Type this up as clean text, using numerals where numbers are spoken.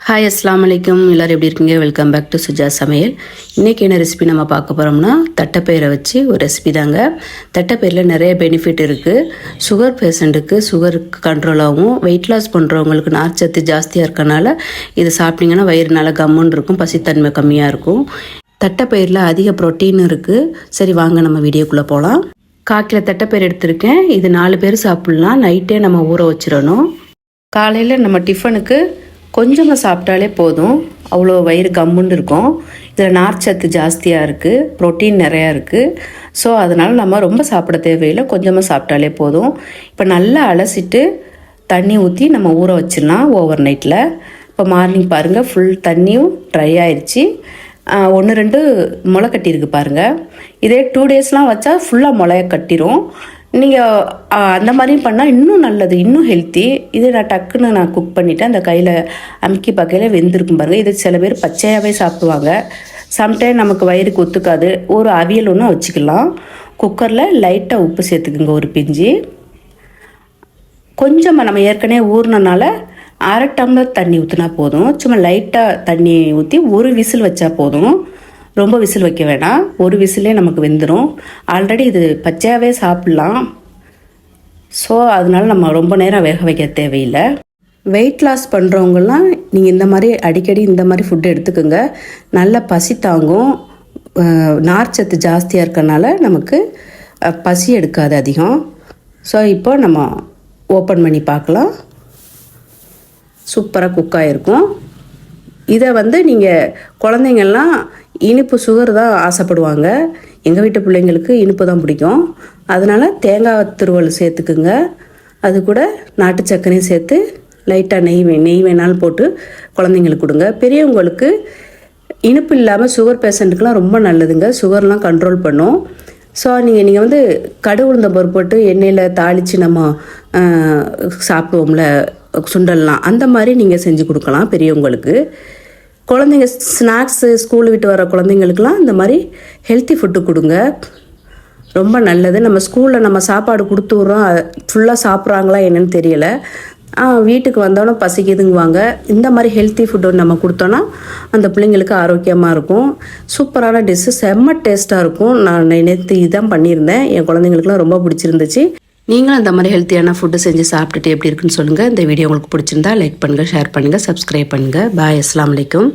Hi அஸ்லாம் வலைக்கம். எல்லோரும் எப்படி இருக்கீங்க? வெல்கம் பேக் டு சுஜா சமையல். இன்றைக்கி என்ன ரெசிபி நம்ம பார்க்க போகிறோம்னா தட்டைப்பயிரை வச்சு ஒரு ரெசிபி தாங்க. தட்டைப்பயிரில் நிறைய பெனிஃபிட் இருக்குது. சுகர் பேஷண்ட்டுக்கு சுகர் கண்ட்ரோல் ஆகும். வெயிட் லாஸ் பண்ணுறவங்களுக்கு நார்ச்சத்து ஜாஸ்தியாக இருக்கனால இது சாப்பிட்டிங்கன்னா வயிறு நல்லா கம்முன்னு இருக்கும், பசித்தன்மை கம்மியாக இருக்கும். தட்டைப்பயிரில் அதிக ப்ரோட்டீன் இருக்குது. சரி வாங்க நம்ம வீடியோக்குள்ளே போகலாம். 1/4 கிலோ தட்டைப்பயிர் எடுத்திருக்கேன். இது 4 பேர் சாப்பிட்லாம். நைட்டே நம்ம ஊற வச்சிடணும். காலையில் நம்ம டிஃபனுக்கு கொஞ்சமாக சாப்பிட்டாலே போதும், அவ்வளோ வயிறு கம்முன்னு இருக்கும். இதில் நார்ச்சத்து ஜாஸ்தியாக இருக்குது, ப்ரோட்டீன் நிறையா இருக்குது. ஸோ அதனால் நம்ம ரொம்ப சாப்பிட தேவையில்லை, கொஞ்சமாக சாப்பிட்டாலே போதும். இப்போ நல்லா அலசிட்டு தண்ணி ஊற்றி நம்ம ஊற வச்சிடலாம் ஓவர் நைட்டில். இப்போ மார்னிங் பாருங்கள், ஃபுல் தண்ணியும் ட்ரை ஆயிடுச்சு. 1-2 முளை கட்டியிருக்கு பாருங்கள். இதே 2 டேஸ்லாம் வச்சா ஃபுல்லாக முளைய கட்டிரும். நீங்கள் அந்த மாதிரியும் பண்ணால் இன்னும் நல்லது, இன்னும் ஹெல்த்தி. இது நான் குக் பண்ணிவிட்டு அந்த கையில் அமுக்கி பார்க்கையில் வெந்திருக்கும் பாருங்கள். இது சில பேர் பச்சையாகவே சாப்பிடுவாங்க. சம்டைம் நமக்கு வயிறுக்கு ஒத்துக்காது, ஒரு அவியல் ஒன்று வச்சுக்கலாம். குக்கரில் லைட்டாக உப்பு சேர்த்துக்குங்க, ஒரு பிஞ்சு. கொஞ்சமாக நம்ம ஏற்கனவே ஊறினால 1/2 டம்ளர் தண்ணி ஊற்றினா போதும். சும்மா லைட்டாக தண்ணி ஊற்றி ஒரு விசில் வச்சா போதும், ரொம்ப விசில் வைக்க வேணாம். ஒரு விசிலே நமக்கு வெந்துடும். ஆல்ரெடி இது பச்சையாகவே சாப்பிட்லாம். ஸோ அதனால் நம்ம ரொம்ப நேரம் வேக வைக்க தேவையில்லை. வெயிட் லாஸ் பண்ணுறவங்கலாம் நீங்கள் இந்த மாதிரி அடிக்கடி இந்த மாதிரி ஃபுட்டு எடுத்துக்கோங்க. நல்ல பசி தாங்கும். நார்ச்சத்து ஜாஸ்தியாக இருக்கனால நமக்கு பசி எடுக்காது அதிகம். ஸோ இப்போ நம்ம ஓப்பன் பண்ணி பார்க்கலாம். சூப்பராக குக் ஆகிருக்கும். இதை நீங்கள் குழந்தைங்கள்லாம் இனிப்பு சுகர் தான் ஆசைப்படுவாங்க. எங்கள் வீட்டு பிள்ளைங்களுக்கு இனிப்பு தான் பிடிக்கும். அதனால் தேங்காய் துருவல் சேர்த்துக்குங்க. அது கூட நாட்டு சர்க்கரையும் சேர்த்து லைட்டாக நெய் வேணாலும் போட்டு குழந்தைங்களுக்கு கொடுங்க. பெரியவங்களுக்கு இனிப்பு இல்லாமல் சுகர் பேஷண்ட்டுக்கெலாம் ரொம்ப நல்லதுங்க. சுகர்லாம் கண்ட்ரோல் பண்ணும். ஸோ நீங்கள் கடுகு உளுந்த பருப்பு போட்டு எண்ணெயில் தாளித்து நம்ம சாப்பிடுவோம்ல சுண்டல்லாம், அந்த மாதிரி நீங்கள் செஞ்சு கொடுக்கலாம் பெரியவங்களுக்கு. குழந்தைங்க ஸ்நாக்ஸு ஸ்கூல் விட்டு வர குழந்தைங்களுக்கெலாம் இந்த மாதிரி ஹெல்த்தி ஃபுட்டு கொடுங்க, ரொம்ப நல்லது. நம்ம ஸ்கூலில் நம்ம சாப்பாடு கொடுத்து விட்றோம், ஃபுல்லாக சாப்பிட்றாங்களா என்னன்னு தெரியலை. வீட்டுக்கு வந்தோன்னே பசிக்குதுங்குவாங்க. இந்த மாதிரி ஹெல்த்தி ஃபுட்டு நம்ம கொடுத்தோன்னா அந்த பிள்ளைங்களுக்கு ஆரோக்கியமாக இருக்கும். சூப்பரான டிஷ்ஷு, செம்ம டேஸ்ட்டாக இருக்கும். நான் நேற்று இதான் பண்ணியிருந்தேன், என் குழந்தைங்களுக்குலாம் ரொம்ப பிடிச்சிருந்துச்சு. நீங்களும் இந்த மாதிரி ஹெல்த்தியான ஃபுட்டு செஞ்சு சாப்பிட்டுட்டு எப்படி இருக்குன்னு சொல்லுங்கள். இந்த வீடியோ உங்களுக்கு பிடிச்சிருந்தா லைக் பண்ணுங்கள், ஷேர் பண்ணுங்கள், சப்ஸ்கிரைப் பண்ணுங்கள். பாய், அஸ்ஸலாமு அலைக்கும்.